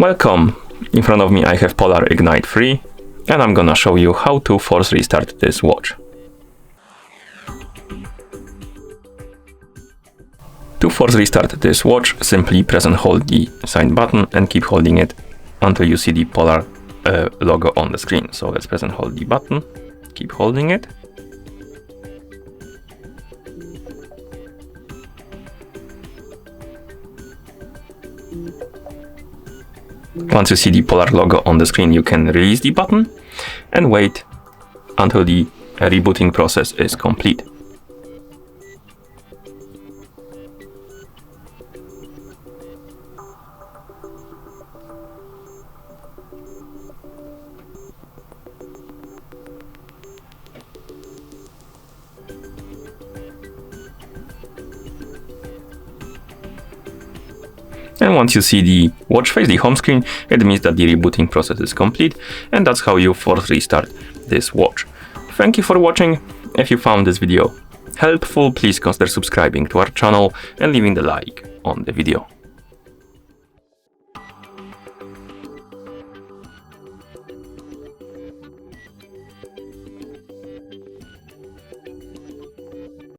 Welcome! In front of me I have Polar Ignite 3 and I'm gonna show you how to force restart this watch. To force restart this watch, simply press and hold the side button and keep holding it until you see the Polar logo on the screen. So let's press and hold the button, keep holding it. Once you see the Polar logo on the screen, you can release the button and wait until the rebooting process is complete. And once you see the watch face, the home screen, it means that the rebooting process is complete, and that's how you force restart this watch. Thank you for watching. If you found this video helpful, please consider subscribing to our channel and leaving the like on the video.